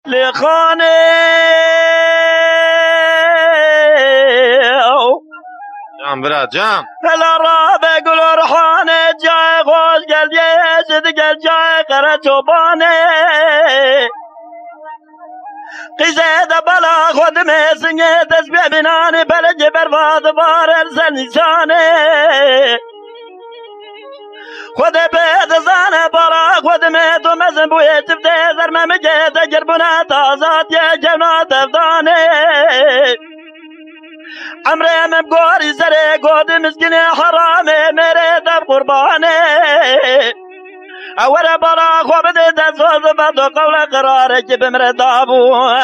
لخانه جام برا جام هلا رابع گل و رحانه جای خوش گل یزد گل جای قره چوبانه قیزه ده بلا خود میسنگه دست ببینانه بلج برباد بار ارسل نیسانه خود بید زانه برا خود میتو مزن بوی چفته زرمه مگه تگر بنا تازاد یه جنات افدانه عمره من بگوری زره گود مسکینه حرامه میره دب قربانه اوره برا خواب ده دزوز بدو قول قراره که بمره دابو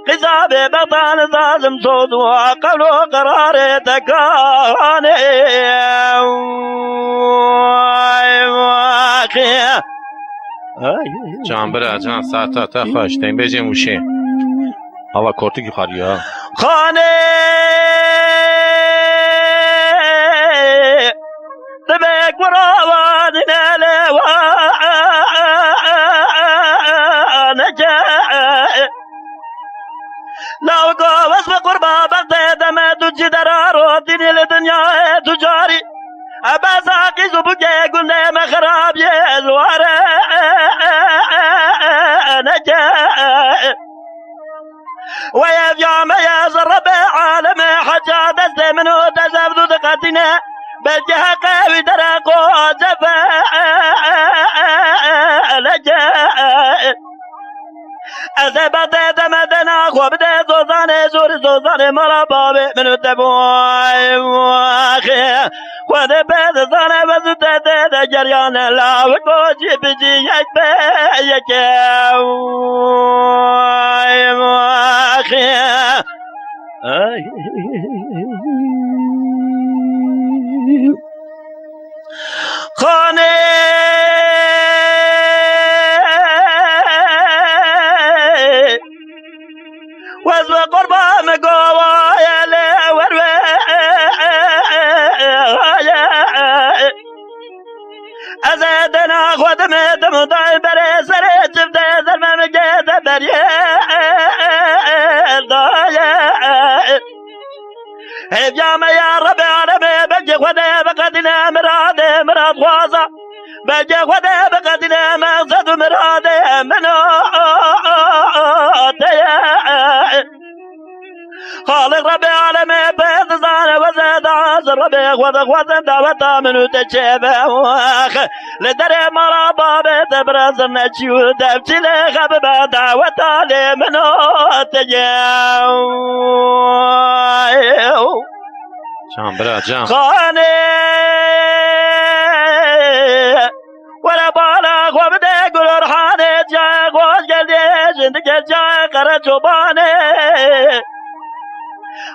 قصاب بطان زازم سوزو قول قراره تکانه جام برا جام ساعتا تا خوش تیم بیجی موشه هوا کورتی که خاری ها خانه تبك وراوادنا لوانا لو قوس بقربا بغداد ما تجي درارو ديني لدنيا تجاري أبا ساقي زبقي قلنا ما خراب يزوارا نجا ويا فيام يا زرب عالم حجا دست منو تزبدو دقاتنا بجها قوي درقو زفا لجا أزبط دمدنا خوبده زوزانه زور زوزانه ملا بابي منو تبوي واخي خود بيد زانه وزوده ده جريان لا وكوشي بجي يكبه يكوي واخي خانه وزو قربا مقوايا لوروا أزادنا خود ميتم ضاي بري سري جفت زلمة مجيت بريال ضايا هبيام يا ربي عربي بجي خودي بقدنا مرادي مراد خوازة بجي خودي بقدنا مقصد مرادي منو خالق ربي عالمي بيض زانه وزاد عاصر ربي خوضك وزن دعوتا منو تشيبه واخ لدري مرا بابي تبرز النجي ودفتي لخببه دعوتا لي منو تجيو جام برا جام خاني ولا بالا خوبده قل رحاني جاي خوش قلدي جندك جاي قرى جوباني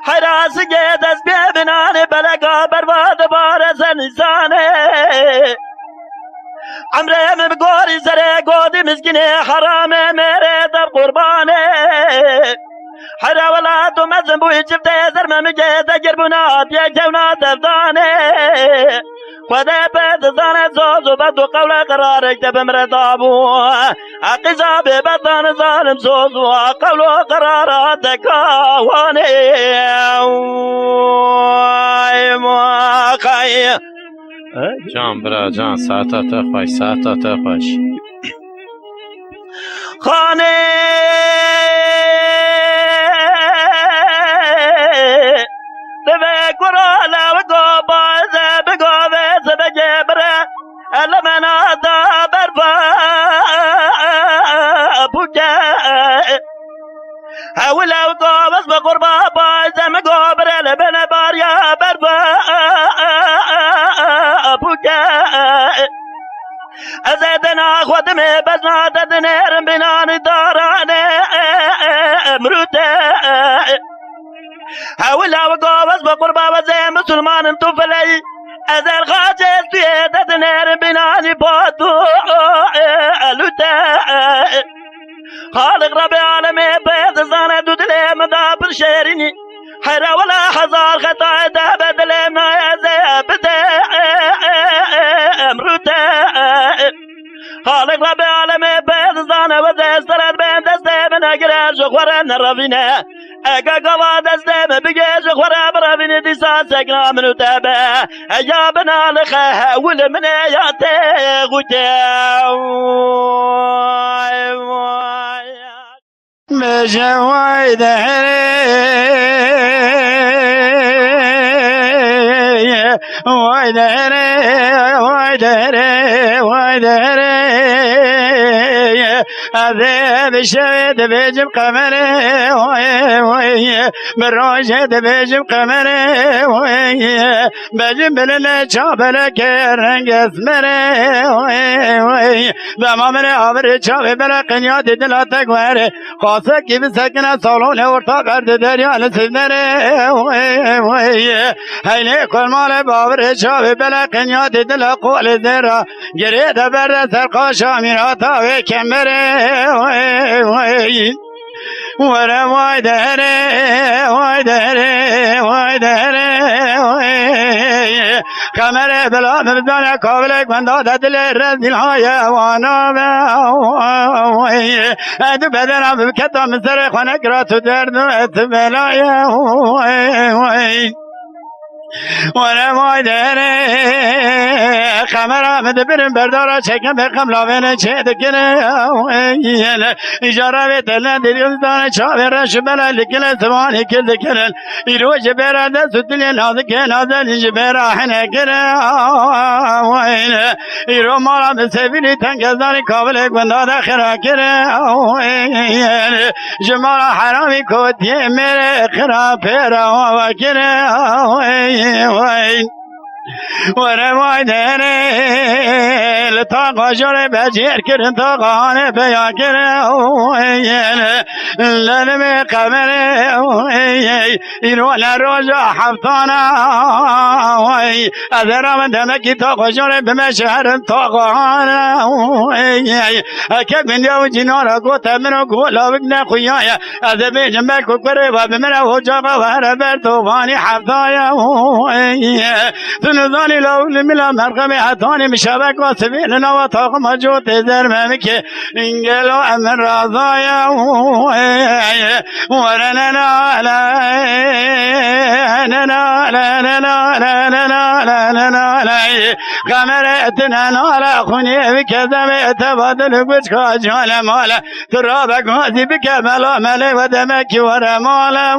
حراس جيد اسبي بناني بلقا برباد بارس نساني عمري من بقوري زري قودي مسكيني حرامي ميري در قرباني حرا ولا تمزن بوي شفته زرمه مجيد اجربنا بيا جونا تفداني خدا بيد زانه زوزو بدو قول قرارك تبمر دابو اقصاب بطان ظالم زوزو قول قراراتك واني ماخي جام برا جام ساعتا تا خوش ساعتا تا خوش خانه تبك ورالا وقوبا بقوبة سبجبرة لمنا برفا بوجا هولا وقوبس بقربا بايزة مقوبرة لبنا باريا برفا بوجا أزيدنا خدمي بسنا تدنير بناني داراني مروتة هولا وقوبس بقربا وزي مسلمان انتفلي أزال خاجز بيدة نير بناني بوتو ألوتا خالق ربي عالمي بيض زانة دودلي مدابر شيريني حيرا ولا حزار خطا دابد لما يزي بدا امروتا خالق ربي عالمي بيض زانة وزي سرد بين دستي من گره جخوره نروینه اگه گوا دستم بگه جخوره بروینه دیسا سگنا منو تبه یا بنالخه ول من یاته غوته بجوای دهره عذاب شهد بجم قمره بالروجه بجم قمره بجم بلنا شابل كرنج اسمره بمامر عبر شاب بلا قنيات دل تقوار خاصك بسكن صالون ورطا برد دريا لسنره هيني كل مال بابر شاب بلا قنيات دل قول ذرا جريد برد سرقا شاميراتا وكمره ورا واي دهره كاميرا بلا مردان قابلك من داد دل رزيل هاي وانا ادو بدنا بكتا مصر خانك راتو درد بلايا ورا واي دهره خمرا مدبرم بردارا چکم بخم لاوین چه دکنه اجاره بیتلن دیریزدان چاوی رش بلا لکل سوانی کل دکنن ایروش برا دست دلی نازکه نازل جبرا حنه کنه ایرو مالا بسیبیلی تنگزانی کابل گنداد خرا کنه جمالا حرامی کودیه میره خرا پیرا و کنه ورمای دره لطاقا جره بجیر کرن طاقانه بیا کرن لنمی قمره اینو لروجا حفتانا از رام دمکی طاقا جره بمشهرن طاقانه اکب من دیو جنارا گوتا منو گولا بگن خویایا از بیجم بکو کره و بمنه و جاقا و هر برطوفانی حفتایا نزانی لول ملا مرقم حتانی مشابك واسبين نوا طاق مجوت زرمك انجلو امن رضايا ورنا لا قمرتنا نالا خوني بكذا تبادل بشكا جال مالا ترابك غازي بك ملا ملا ودمك ورا مالا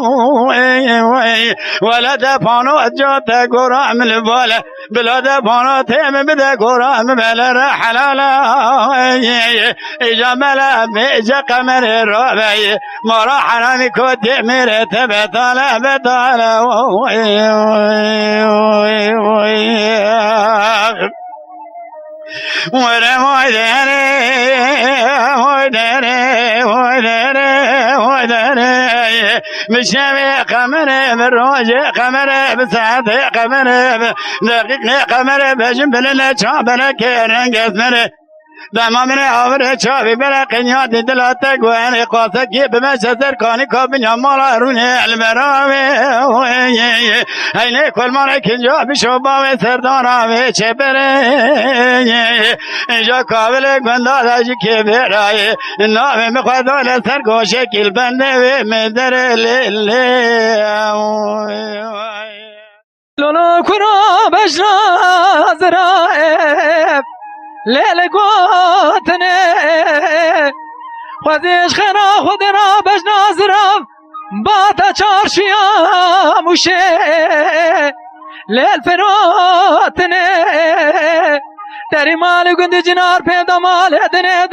ولا دفانو اجوتا قرام البالا بلا بانا تيم بدا قرام بلا حلالا جمالا بيجا قمر الربي مرا حرامي كود مير تبتالا بتالا مشامي قمر بالروج قمر بسعد قمر دقيق قمر بجنب لنا شابنا كيرن قسمر دما من عمر شافي بلا قنيات دلاتك وانا قاسك بمشهر كاني كابن مالا روني المراوي هيني كل مره كنجا بشوبا سردانا وشبره جا قابل گنداز كبراي نام مخدول سر کو شکل بنده مدر لله لولو كرا بجنا زرائب ليل قوتني خذيش خنا خذنا بجنا زراب باتا چارشيا موشي ليل فروتني تري مال قند جنار بيدا مال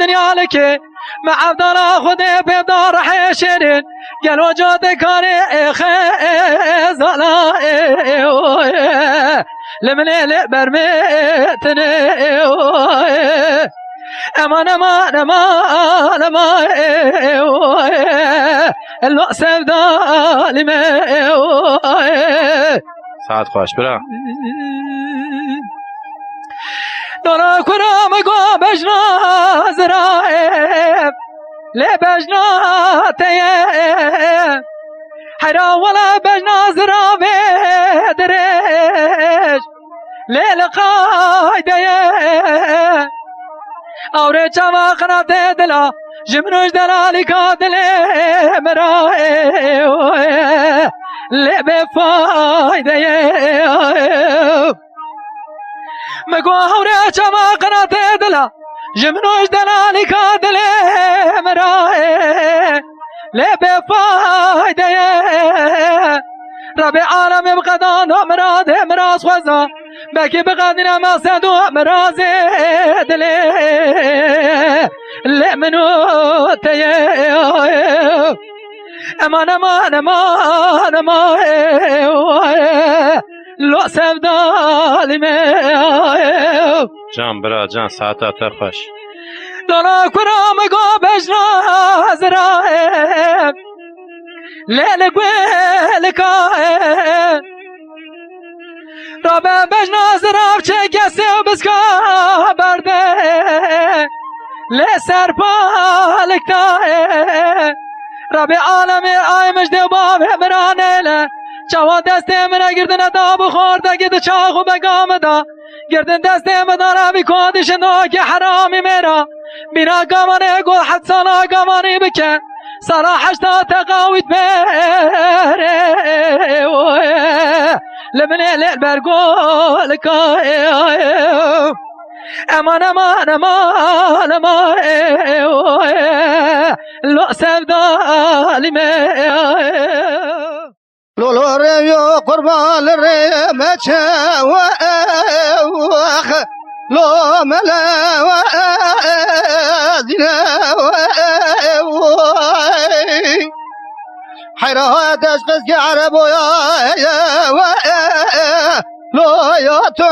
دنيا لك مع عبدالله خذي بيدا رح يشيرين قالوا جوتي كاري خيزالا لمن برميتني امان اللؤسف ظالمه ساعت خوش برا دارا کرام گو بجنا زرائب لی بجنا تیه حرا ولا بجنا زرابه درش لی لقای دیه اوره چوا خنات دلا جمنوش دلالی کادل مرا لب فایده مگو هوره چما قنات دلا جمنوش دلالی کادل مرا لب فایده رب عالم بقدان امراض امراض خوزا بکی بقدر ما سدو امراض دلی لمنو تیه امان امان امان امان لو سفدالی می جان برا جان ساعتا تا خوش دونا کرام گو بجنا زرایم لیل گویل کائن رابع بجنا زراب چه کسی و بسکا برده لی سرپالک تائن رابع عالمی آی مجده و باب همرانه لی چوان دسته منه گردن دا بخورده گرد چاقو بگام دا گردن دسته مدن رابی کودش نوک حرامی میرا بینا گامانه گو حد سالا گامانی بکن سالا حشتا تقاویت میره لبنه لیل برگول کائم امان امان امان امان لو سفدالی لولو ريو قربان الريمة وخ لو ملا وزنا حيرها تشخص عرب ويا لو يطاننا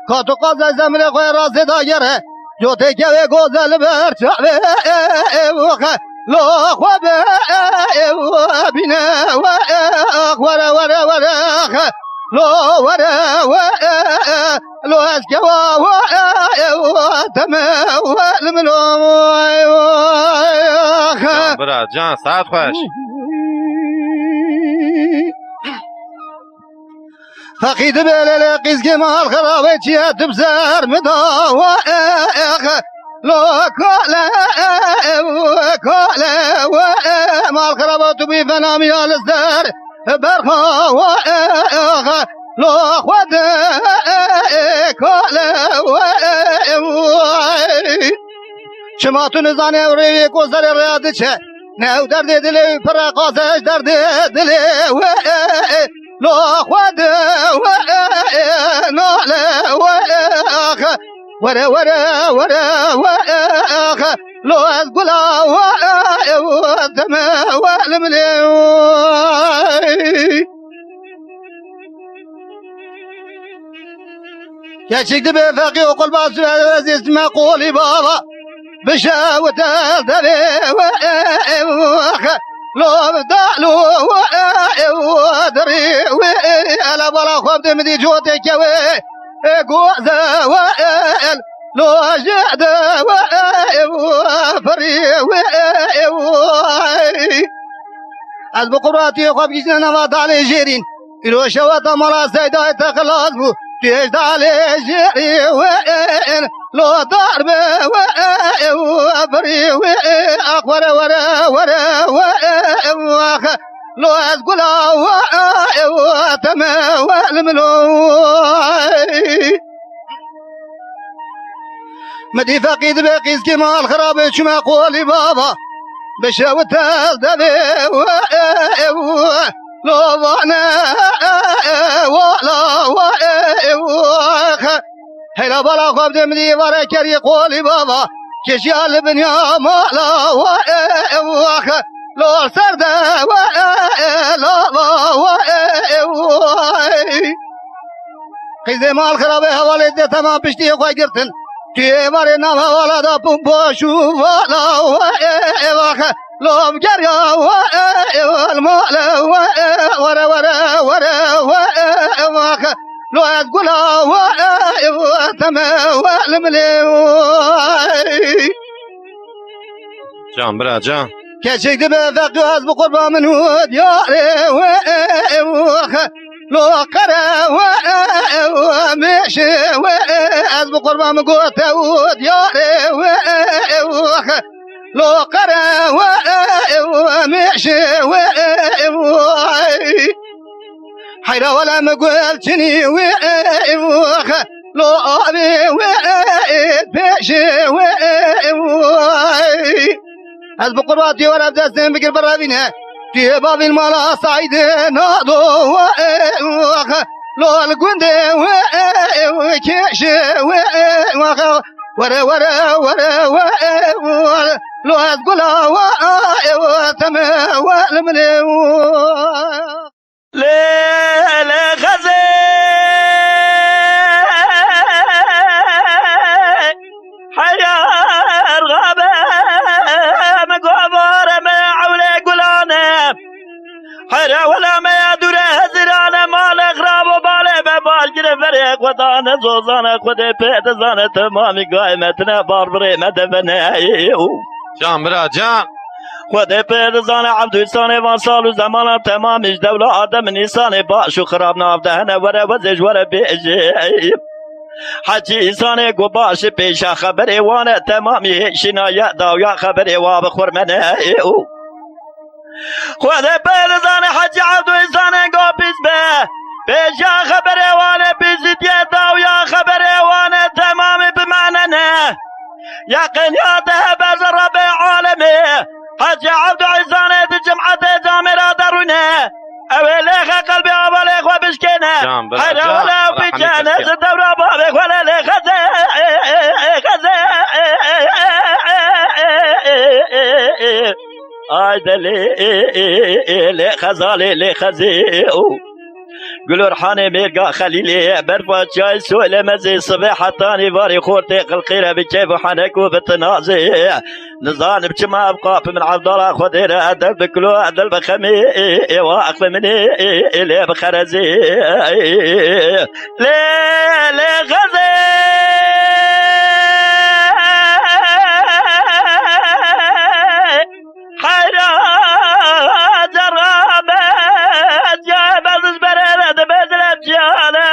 كاتو قضى زمن غير راس دايره جوتي كوي غوزل برتعبه لو خوابه بنا ورا ورا ورا لو ورا لو اسكوا تما والملو جان برا جان ساعت خوش فقيد بلال قيس مال خرابتي تبزر مداوخ لو كلا كلا مال خرابات بفنا ميال الزر برخا لو خد كلا شماتو نزانه وري کوزر رياض چه نو درد دل پر قازش درد دل لو خد نال ورا ورا ورا ورا لو أزقلا ودم والملي كشكت بفقي وقل باس عزيز ما قولي بابا بشاوة الدبي لو بدالو ودري على بلا خبط مدي جوتك قوزة وائل لو جعد وفري از بقراتي خواب كيسنا نوات علي جيرين إلو شوات مرا سيدا تخلاص بو تيجد علي جيري وائل لو ضرب وفري أخبر ورا ورا وائل لو أزقلا وتما والملوي مدي فقيد بقيس كمال خراب شما قولي بابا بشاوت الدبي لو وانا ولا هلا بلا خواب دمدي ورا كري قولي بابا كشيال بنيا مالا لو سرده قیزه مال خرابه حواله ده تمام پشتی خواه گرتن توی ماره نام حواله دا پوشو والا لوم گریا المال ورا ورا ورا لو از گلا تمام والملی جان برا جان كشكت بفقد از بقربا من ود ياري لو قرا ومشي از بقربان قوت ودياري لو قرا ومشي حيرا ولا مقول تني لو أبي بشي از بقرباتي ولا بدستن بكر برابينه في باب المالا صعيد ناضو لو القند وكيش ورا ورا ورا لو أتقولا وتما والمليو ليلة غزي حيار غابة مقابر ما عولي قلانة حيرا ولا ما يدور هزرانة مال اغراب وبالي ببال جري فريق وطانة زوزانة خودي بيت زانة تمامي قائمتنا باربري مدفنة جان برا جان خودي بيت زانة عبدو إنساني وانسالو زمانا تمامش دولة آدم نيساني باشو خراب نافدهنا ورا وزج ورا بيجي حجي إنساني قباش بيشا خبري وانا تمامي شنايا داويا خبري وابخور منه خودي بيت زانة حجي عبدو إنساني قبيز به بيشا خبري وانا بيزيد داويا خبري وانا تمامي بمعنى نه يقين يا ذهب رب عالمي حجي عبدو عزاني دي جمعة جامرة درونه أوليخ قلبي أوليخ وبشكينه حيرا ولا بجانة الدورة بابك ولا ليخ آيدا لي خزالي لي خزيو قلو رحاني ميرقا خليلي برفات جاي سؤال مزي صبيح حطاني باري خورتي قلقيرة بكيف وحنك وبالتنازي نظان بجمع أبقى من عبد الله خديرة أدل بكلو أدل بخمي واقف مني إلي بخرزي لي غزي حيرا جرابة جاب الزبرة بدل بجالة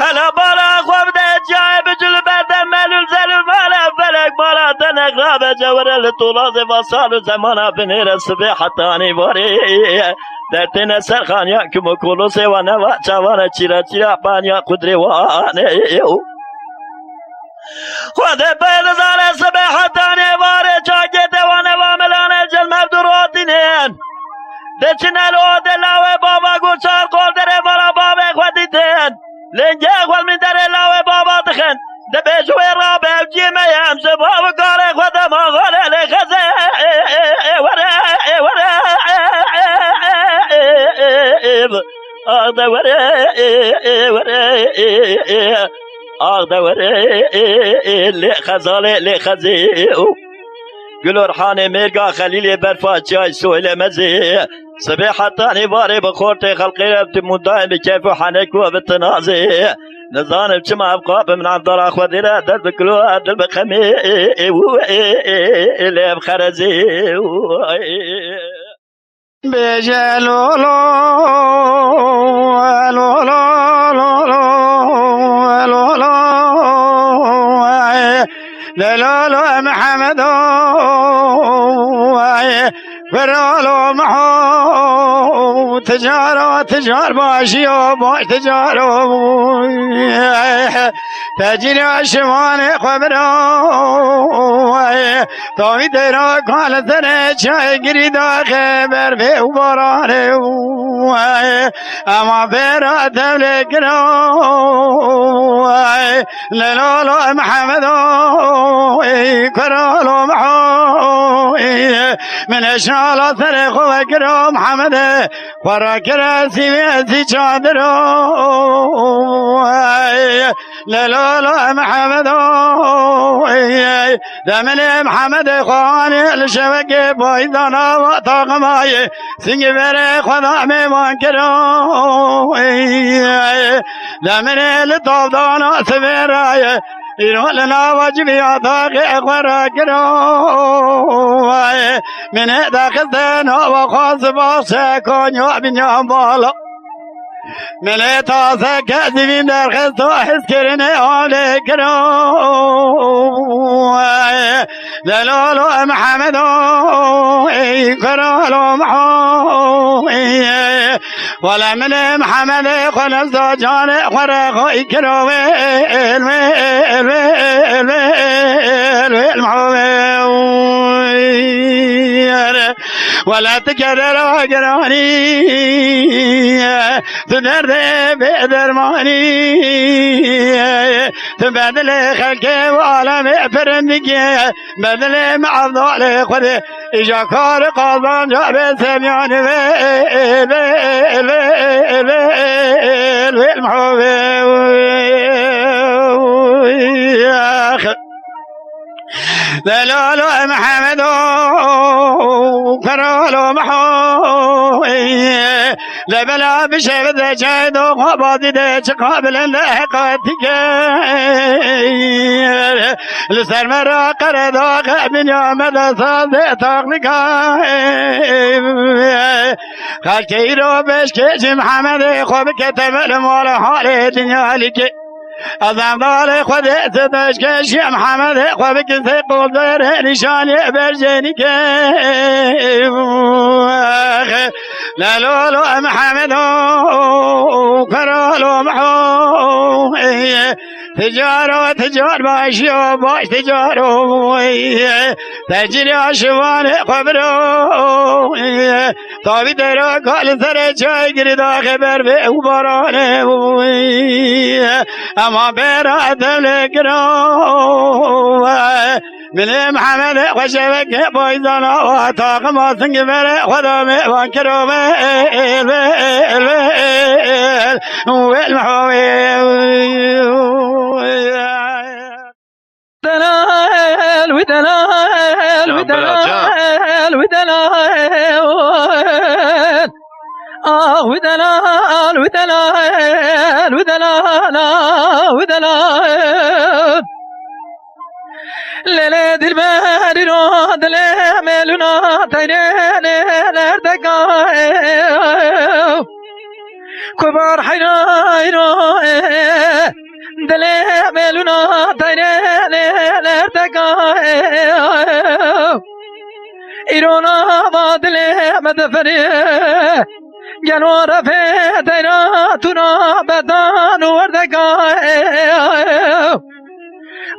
هلا بالا خوفنا جايب جلبة ملول زلول مالا فلك بالا تنك غابة جورة لطولازي فصالو زمانا بنير الصبيحة تاني باري درتنا سرخان يأكم كولوسي ونوا چوانا چيرا چيرا بانيا قدري واني خود بین زار صبح تانی واره چاکی دوانه و ملانه جل مبدوراتینین دچنل او دلاوه بابا گوچار قول دره مالا بابه خودیتین لنجه خول من دره لاوه بابا تخن دبیجوی رابه و جیمه همسه بابا کاره خودم آغاله لخزه وره آغده وره آغده لی خزاله لی خزیو گلو رحانه میرگا خلیلی برفات جای سویل مزی صبیح تانی باری بخورت خلقی ربت مدائم بکیف و حنک و بتنازی نظانب چما ابقاب من عبد الله خودیره دل بکلو دل بخمی لی بخرزی بجلولو لولو محمد فرولو محو تجار باشي وباش تجارو تجري عشمان خبرو تومي تيرا قال سنة شاي قريدا خبر في وبراني اما بيرا تبلكرو لولو محمد كرولو محو من اشنال سرخ وكرو محمد وركر سيبيتي چادرو لولو محمد دمل محمد خواني الشبكة بايدانا وطاقماي سنگ بره خدا میوان کرو دمل لطاف دانا سبرای ایران لنا واجبی آتاق اخورا کرو من داخستن و خواست باشه کنیا بینیام بالا من تازه کذبین در خستو حس کرنه آله کرو دلالو محمدو ای کرالو محو ولا من محمد خلص جان خرق ای کرو ولا تكرر وقراني تدرد بدرماني تبدل خلقي وعالم فرندقي بدل مع الضال خذ إجا كار قاضان جاب سميان دلالو محمد كرالو محو لبلا بشبد جايد وقبض ديش قابل لحقاتك لسر مرا قرداق من يوم دساد تاقنك خلقي رو بشكيش محمد خوبك تمل مال حال دنيا لك ازم دار خود تدشکش محمد خواب کسی قلدر نشانی برجنی که لالولو محمد کرالو محو تجار باشی و باش تجارو تجری آشوان خبرو تابی درو کال سر چای گریدا خبر به او بارانه اما براد لگرو من محمد خوشبک بایزانا و طاق ما سنگ بر خدا میوان کرو دلال ودلال ودلال ودلال ودلال ودلال ودلال ودلال ليلة الباري راد ملونا تيرين الارتقاء كبار حيرو دلي ملونا تيرين الارتقاء إيرونا بادلي مدفري جنور في تيرا تنا بدان وردقاء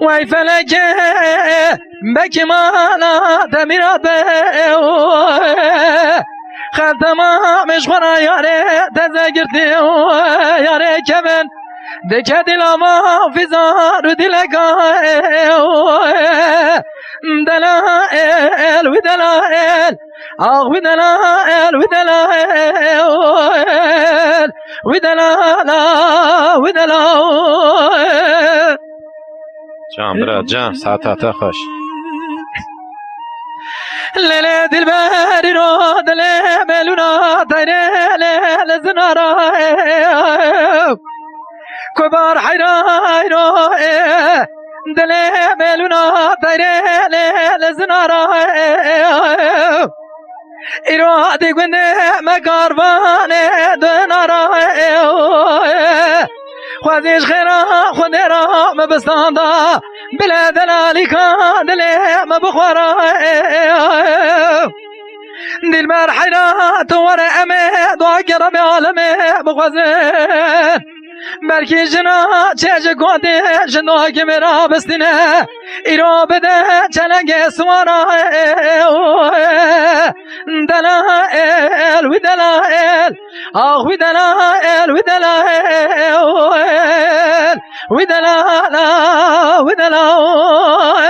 وای فلک بکی مانا تمیرات خلطما مشخورا یاره تزگرتی یاره کمن دکه دلاما فیزار دلگاه دلائل و دلائل آخ و دلائل و دلائل و دلائل و دلائل جان برات جان ساعتها خوش ليلة الباري رو دلي ملونا تيري ليلة زنارا كبار حيرو دلي ملونا تيري ليلة زنارا إرادي قني مقارباني دنارا خوازيش خيرا خديرا مبستاندا بلا دلالي كان دلي مبخورا دل مرحينا تور امي دعاكرا بعالمي بخوازين بلكي جنا چه قوتي جنو كميرا بستنا إيرو بده چلنگ سوارا دلائل ودلائل آخ ودلائل ودلائل ودلائل ودلائل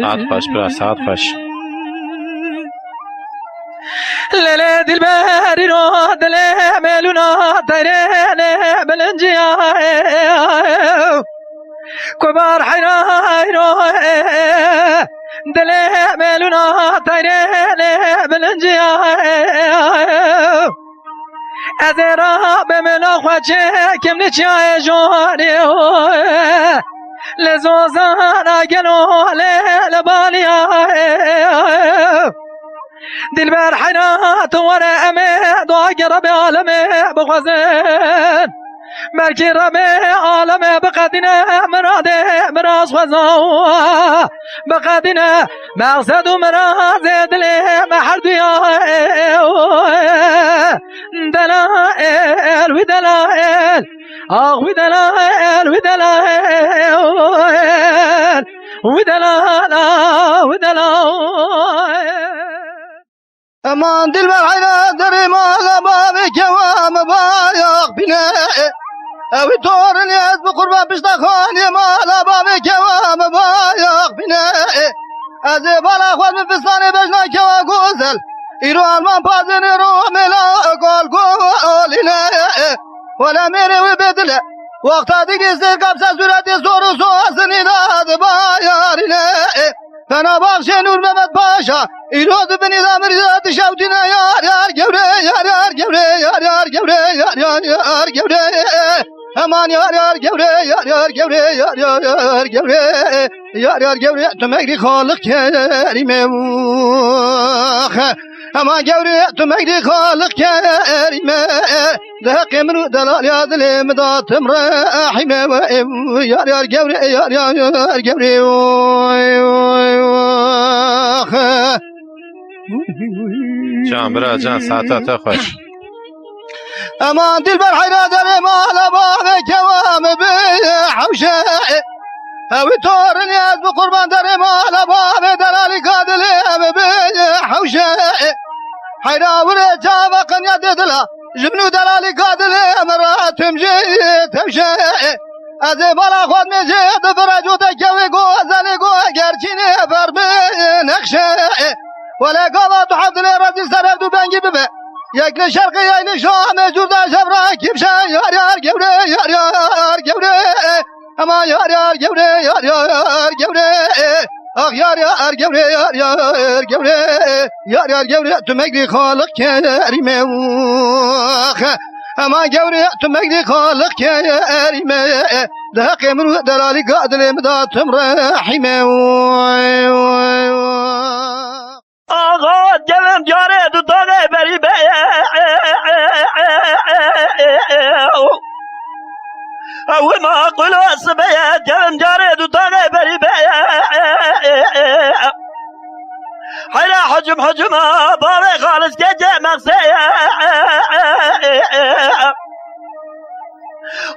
ساعت خوش برا ساعت خوش ليلة الباري رو دلي ملونا تيرين بلنجيا كبار حيرو دلي ملونا تيرين بلنجيا از را به ملا خوچه کم نچای جوانی لزوزان اگلو لبالیا دل بر حنات ور امه دعا رب عالمه بخوزن مرکی رب عالمه بقدینه مراده مراز خوزا بقدینه مقصد و مراز دل محر دویا دلائل و دلائل آه و دلائل و دلائل و دلائل و دلائل امان دل بر حیرت داری مالا بابی کوام بایاق بینه اوی طور نیز بقربان پشتخانی مالا بابی کوام بایاق بینه از بالا خود مفستانی بجنا کوا گوزل ایرو آلمان پازینی رو ملا گل گولینه ولا میره وی بدله وقتا دیگه سر کبسه صورتی زور و سواسنی داد بایارینه فنا باخشه نور محمد پاشا ایرو دبنی دامریزات شوتینه یار یار گوره یار یار گوره یار یار گوره یار یار یار گوره امان یار یار گوره یار یار گوره یار یار یار گوره یار یار گوره تو مگری خالق کریمه اما گوره تو مگری خالق کریمه دهق منو دلال یا دل مداتم رحیمه یار یار گوره یار یار یار گوره جان برا جان ساعتا خوش امان دل بر حیرت داری مالا باب کوام بی حوشه اوی طور نیز بقربان داری مالا باب دلالی قادلی بی حوشه حیراوره جاوه قنیا دیدلا جبنو دلالی قادلی مراتم جی تمشه از بالا خود میجید فرجو تکوی گو ازلی گو گرچینی بر بی نقشه ولی قوات و حفظلی رفتی سرف دو بنگی ببه یک نه شرقی یک نه شام جورده شبرا کیمشه یار یار گوره یار یار گوره اما یار یار گوره یار یار گوره آخ یار یار گوره یار یار گوره یار یار گوره تو مگری خالق کریمه اما گوره تو مگری خالق کریمه دهق منو دلالی قادل مداتم رحیمه آقا جلم جاره دو تاقه بری به او ما قلو سبه جلم جاره دو تاقه بری به حیلا حجم بابه خالص که جمع سه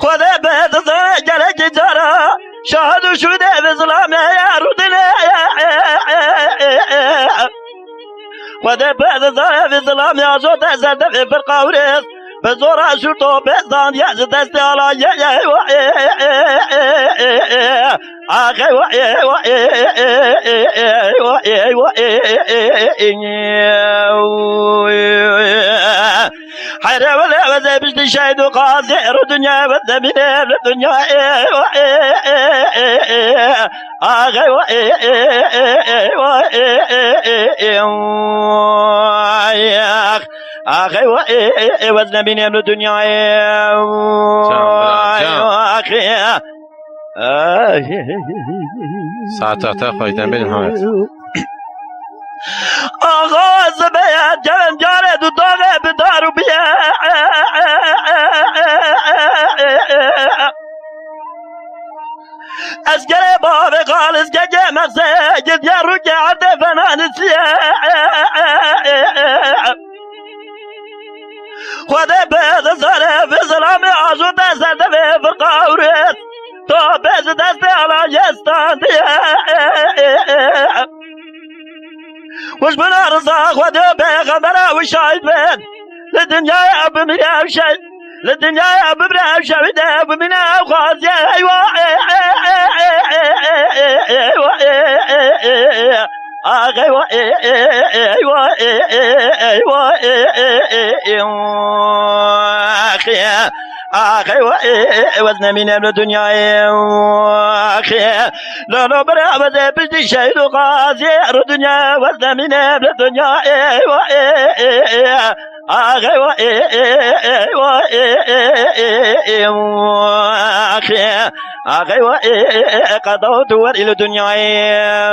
خود بهت زنه جلک جاره شاهد و شده به ظلامه رو دله خود بهت زنه به ظلامه آزوده زرده به فرقاورس به زور شرطو بزان یز دست آلایه آخی حيرة ولا وذا بجد شاهد وقاصر دنيا والذبينة للدنيا آخي آخي وزن بيني من الدنيا آخي ساعتا خویدن بریم حامد آقا زبیت جلن جاره دو داغه بدارو بیا از گره باب خالص که جمعسه گذیا رو که عرده فنانسیه خود بید سره فی ظلام آشود سرده به فرقاورت تو بید دست علایستان دیه وش بنا رضا خود پیغمبر و شاید بید لدنیای اب میرم شاید لدنیای اب میرم شاید اب میرم خواهی آقای آخی وزن من الدنيا آخی لولو برا وزن بجدي شهد و قاضي الدنيا وزن من الدنيا آخي قضوت إلى الدنيا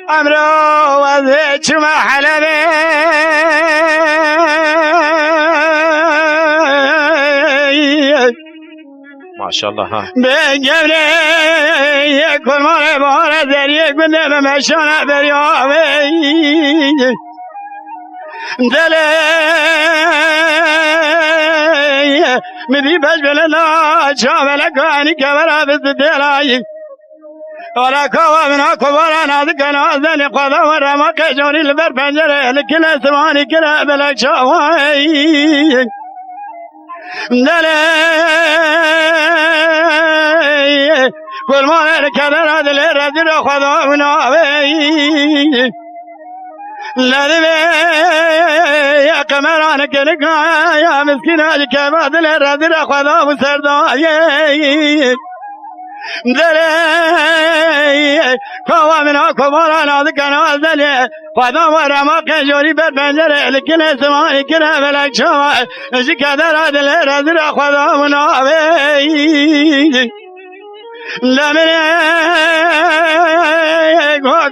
أمرو وذيك ما حلبي ما شاء الله ها بجبري كل مرة بارة ذريك من دم مشانا بريابي دلي مدي بجبلنا شاملك واني كبرا بالدلاي ولا كوا من أكبر نادك نازل قضا ورما كجوني البر بنجري لكل ثواني كلا بلك شواي دلي كل ما نكدر هذا الرجل خذا ونابي لذي يا كمران كنك يا مسكين هذا كباد الرجل خذا وسرداي دلي كوا من أكبر نادك نازل قضا ورما كجوري بالبنجر لكل ثواني كلا بلك شواي كدر هذا الرجل خذا ونابي لمن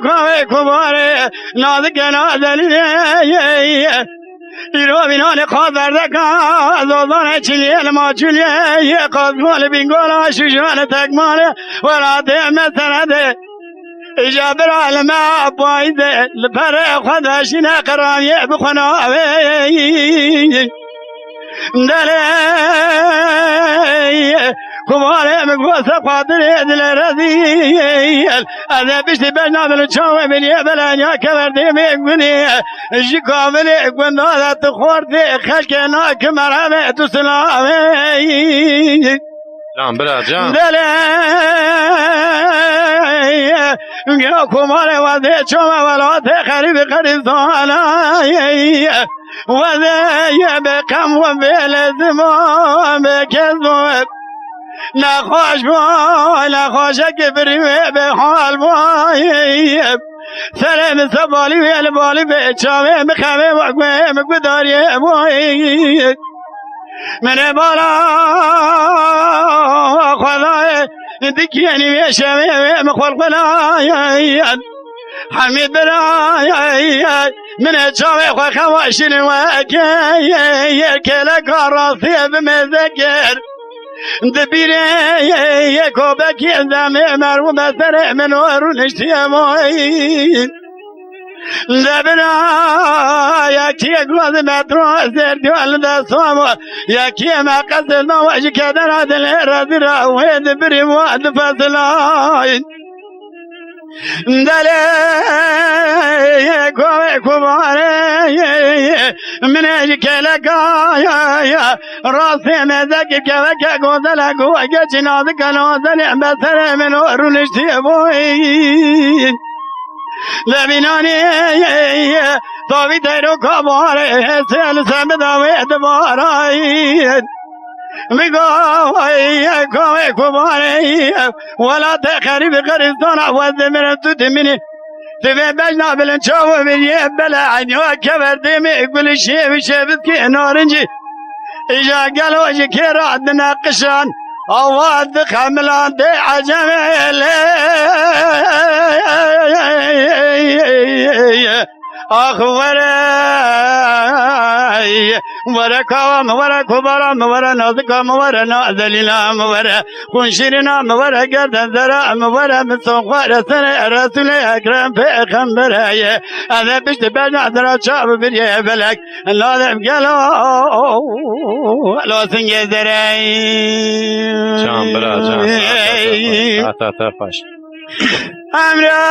قوي كبار نازك نازل يرو بينان قادر دكا زودان چلیل ما چلیه قادمال بینگولا شجان تکمال وراده مثلا جابر علما بايده لبر خداشنا قرانيه بخناوي دلي كمال مقوس قادر دل رذيل اذا بشتي بجنا من الشاوي من يبلانيا كبردي مقبني جيكامل قلنا لا تخورتي خلقنا كمرامي تسلامي جان برا جان دلي كمال وذي شما ولا تخرب قريب صالاي وذي بكم وبالزمان بكذب نخوش باي نخوشك بريوه بحال باي سلام سبالي والبالي بيتشاوي مخامي وقوي مقداري باي من بالا خذاي دكياني بيشاوي مخلق لاي حميد براي من الشاوي خواشن وكي كلك راسي بمذكر دبيري كوبك يزامي مرو بسر من ورو نشتيامي لبنا يكي قوض مترو سردي والدا صومو يكي ما قصد ما وجه كدر هذا الهرادرا ويد بريم وعد فصلاين دلي كوي كباري من اجيك لقايا راسي مزاك كوكا قوزلك وقا نازك نازل بسر من ورنشتي بوي لبناني طوبي تيرو كباري سيل سمداوي دباري بقاوي كوي كباري ولا تخرب قريستان عوض من تدمني تبي بجنا بالنشاو بني بلا عيني وكبر دمي كل شيء بشبك نارنجي إجا قالوا جكير عندنا قشان أواد خملان دي عجمي أخوري وركوام وركبرام ورنازكام ورنازلينام ورخنشرنام ورقرد الزرام ورمسوق ورسن رسول أكرم بيخمبري هذا بشت بجنا درا شاب بريه بلك لازم قالوا لو سنجي زرعي جان برا جان تا فاش أمرو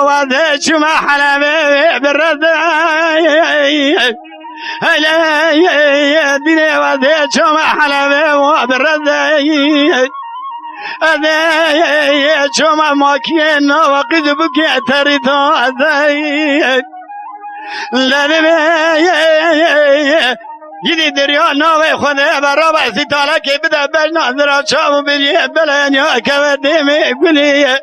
وذي شما حلبي بالرزاي هلا ديني وذي شما حلبي وبالرزاي هذي شما ماكين وقد بكي تريتو هذي گیری دریا ناوی خونه برا بسی تالا که بده بجنا زرا چاو بریه بلین یا که دیمی گلیه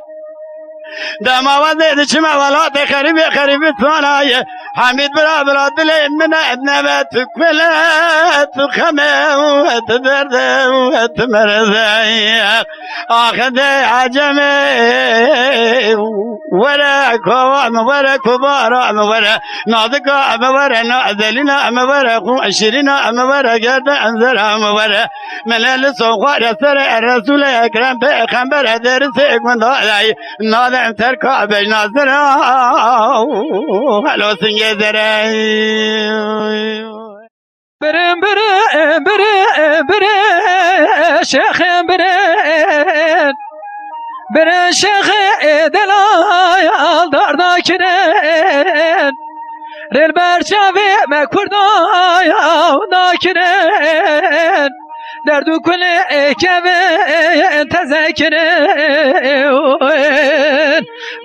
دماوند دچم ولات خریب ثانای حمید برا دل من نبت کلت خمه و درد و مرزای آخد عجمه ورا کوان ورا كبارا ورا ناضقا ورا نازلنا ورا عشرين ورا قرد انزل ورا من الصغار سر الرسول اكرم پیغمبر درس من دای نادم ترکا بجنازرا هلو سنگ درای برم شیخ برن شیخ دلای دار ناکرن رل برچاوی مکردای ناکرن دردو کل کبه تذکرن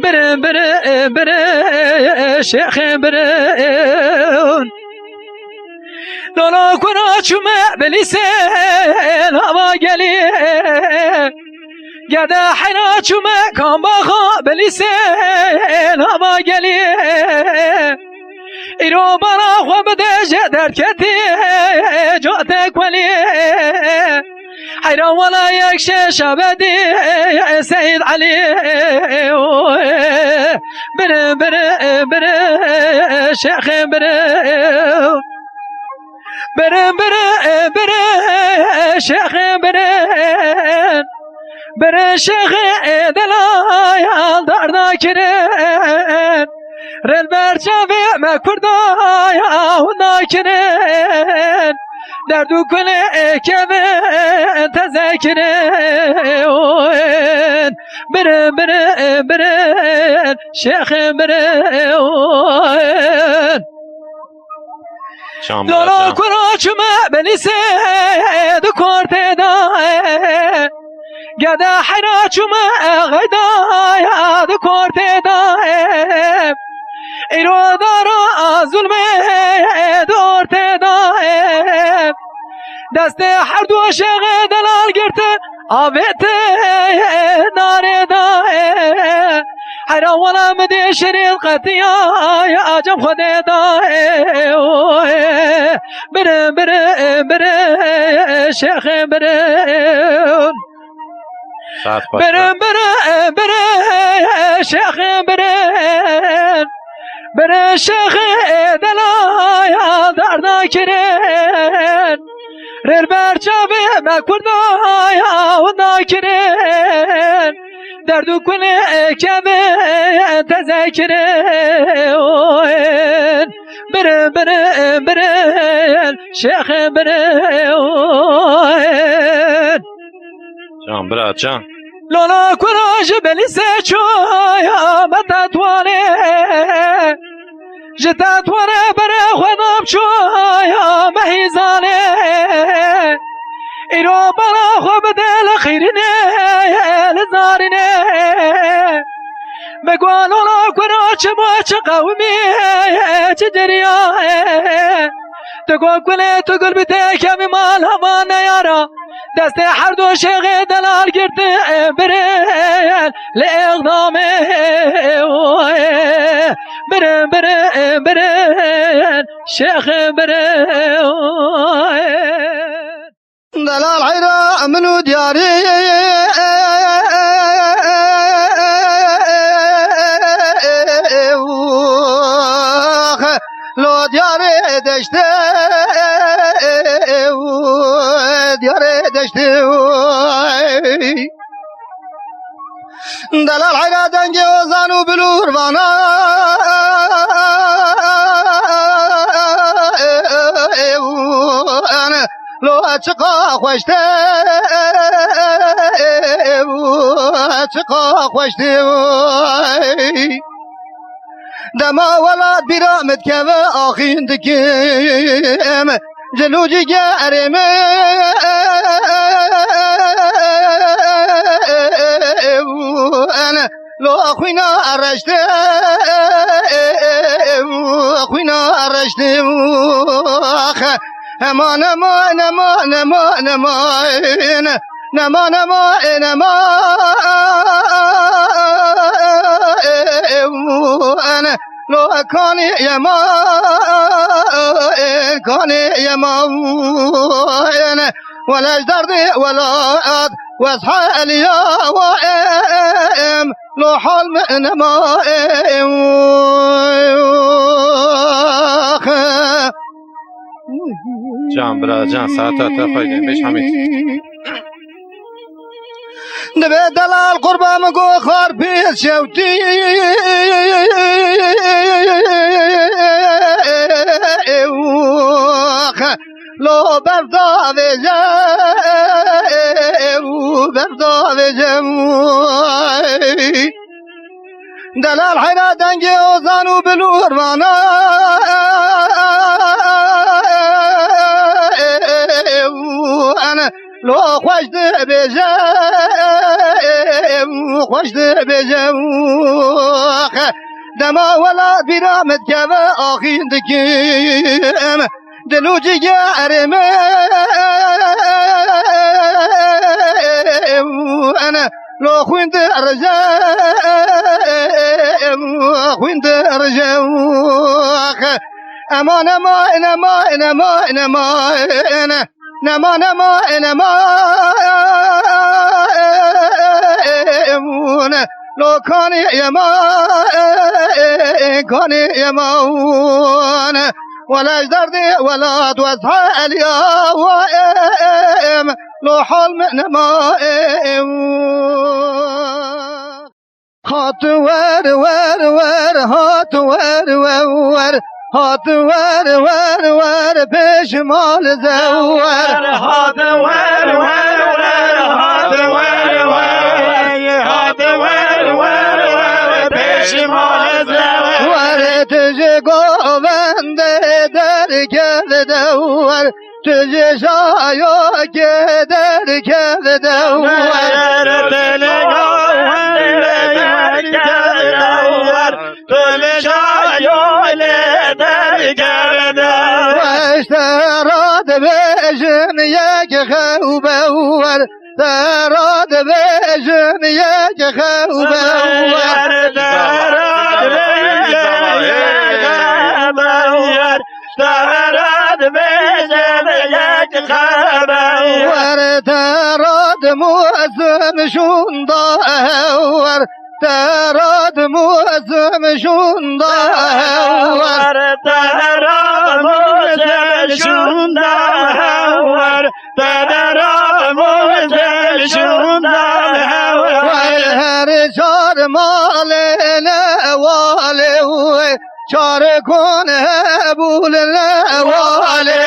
برن شیخ برن دولا کنا چومه بلیسن هوا گلی گده حینا چومه کام باخا بلیسن هوا گلی ایرو برا خواب دجه درکتی جاتک ولی حیران ولا یک شبدی سید علی بره شیخ بره شیخ بره شیخ دلای دار ناکرن رل برچاوی مکردای ناکرن دردو کنه کبه تذکرن بره شیخ بره دولا کنه چمه بلیسه دو کارت دای گده حینا چمه غیدای دو کارت دای ایرو دارا ظلمه دورت دای دست هر دو عاشق دلال گرته آبت نار دای حیران ولا مدی شرید قطیای عجب خود دای بره شیخ بره شیخ بره شیخ دلای دار ناکرن رل برچاوی مکردای ناکرن دردو کنه کبه تذکرن بره شیخ بره جان برات جان لالا کراج بلیسه چویا متتوانه جتتوانه بره خودم چویا مهیزانه ایرو برا خوب دل خیرینه لزارینه مگوان لالا کرا چه ما چه قومی چه جریاه تگو کله تو گل بیته کمی مال هوا نیارا دست هر دو شیخ دلال گرته بره لاقدامه بره شیخ بره دلال حیرا منو دیاری لو دیاری دشته دلال حیرا دنگ وزانو بلور وانا لو چقا خوشته دما ولاد برامت که آخین دکیم جلوجی گرم لو خوینا رشته خوینا هما نما نما نما نما نما نما نما أنا لو كان يما كان يما ولا جدردي ولا أد واصحى اليوم لو حلم نما جان برا جان ساعتا تفايدة بيش حميد نبي دلال قربة مقو خار بيت شوتي لو بفضا بجم دلال حيرا دنگي وزانو بلور وانا انا لو خوش بجم دما ولا برامت كما آخين دكيم دلو جيارم أنا لو خويند رجم أما نما نما نما نما نما نما نما لو كان يمون ولا جدردي ولا توسع اليوم لو حلم نما هات ور ور ور هات ور ور هات ور ور ور بشمال زور هات ور ور ور هات ور ور هات ور ور ور بشمال زور ور تجي قوند در كذ دور تجي شايو كدر كذ دور تلي قوند در كذ دور تلي شايو لدر كذ دور واشتراد بجن يك خوبور تراد بجن يك خوبور تراد بجن يك خوبور تراد موسم شوندور تراد موسم شوندور تراد موسم شوندور تراد موسم شوندور هر چار مال نواله چار کن بول نواله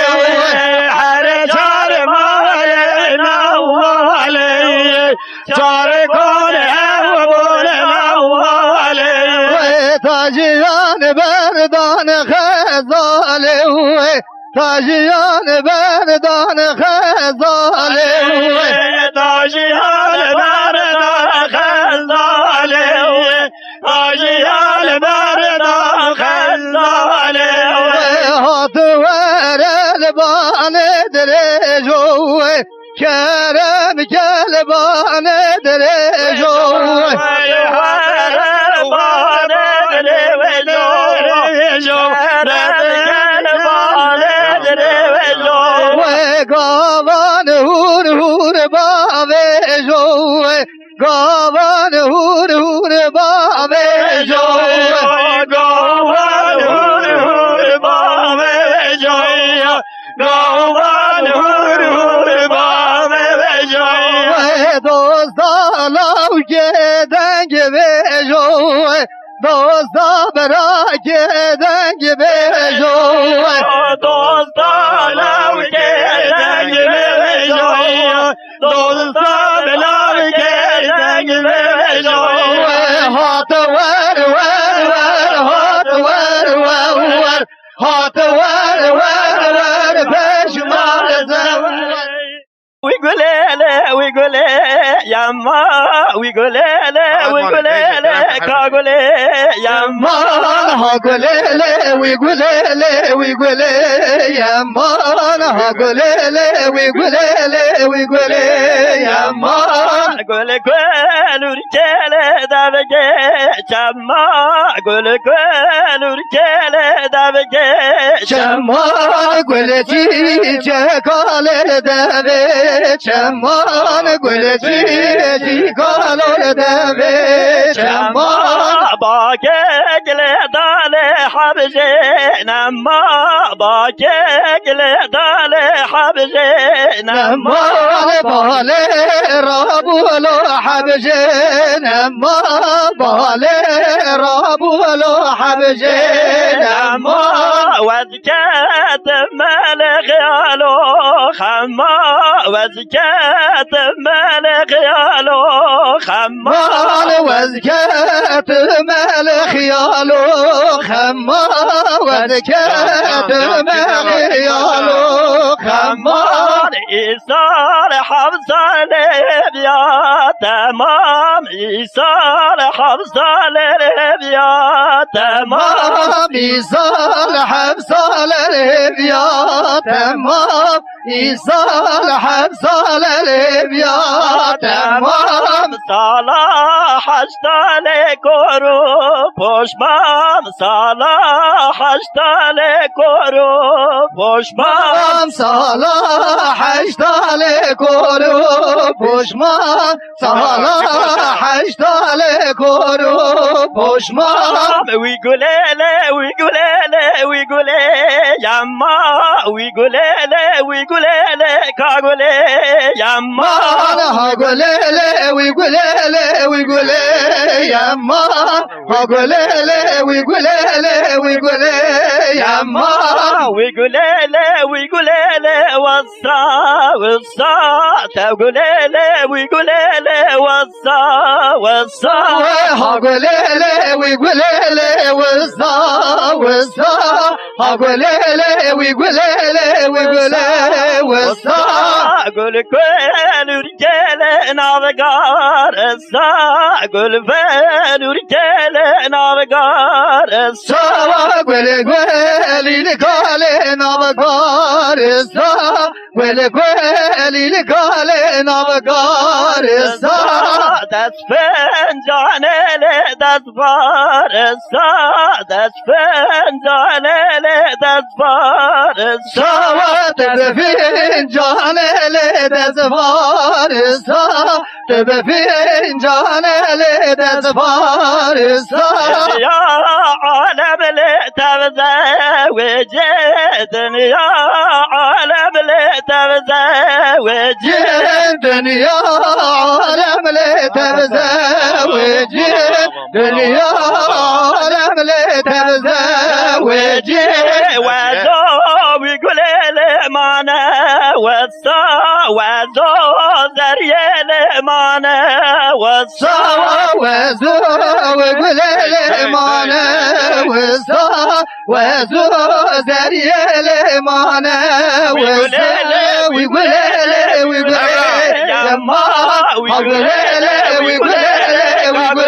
هر چار مال نواله چار کن بول نواله تاجیان بردان خزاله تاجیان بردان خزاله تاجیان بردان خزاله تاجیان بردان خزاله هات ورد بان درجو کرم کلبان درجو گاوان هور هور باوه جوه گاوان هور هور باوه جوه گاوان هور هور باوه جوه گاوان هور هور باوه جوه دوستا لاو که دنگ به جوه دوستا برا که دنگ به جوه دوستا لاو که دنگ به جوه دوستا لاو که دنگ به جوه هات ور ور ور هات ور ور ور هات ور ور ور پشمال زور ويقول يما ويقولي ويقولي كاقولي يما هاقولي ويقولي يما هاقولي ويقولي يما قول كل ورجال دابجي شما قول كل ورجال دابجي شما قولتي جكال دابي شما قولتي جكال دابي شما باكي دالي حبجي نما باكي دالي حبجي نما بالي رابولو حبجين ما بالي رابولو حبجين ما وزكاة مالك يالو خما وزكاة مالك يالو خما وزكاة مالك يالو خما وزكاة مالك يالو خما إيصال حفصة لبيا تمام إيصال حفصة لبيا تمام إيصال حفصة لبيا تمام إيصال حفصة لبيا تمام صلاح اشتالي كورو پشمام صلاح اشتالي كورو پشمام صلاح اشتالي كورو پشمام صلاح اشتالي كورو پشمام ويقولي يما ويقولي كاقولي يما هاقولي ويقولي يما هاقولي ويقولي يما ويقولي وصا تقولي ويقولي وصا هاقولي ويقولي وصا هاقولي ويقولي وصا قول كل رجال نافقار السا قول فين رجال نافقار السا قول لقال نافقار السا قول لقال نافقار السا دسفن جانل دسفار السا دسفن جانل دسفار السا تبفين جانل دسفار السا تبفين جانل دسفار السا يا عالم لتبزوج دنيا عالم لتبزوج دنيا عالم لتبزوج دنيا عالم لتبزوج وزو ويقول لي معنا وصا وزو زريال معنا وصا وزو ويقول لي معنا وصا وزو زريال معنا وصا ويقول لي يما ويقول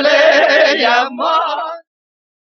لي يما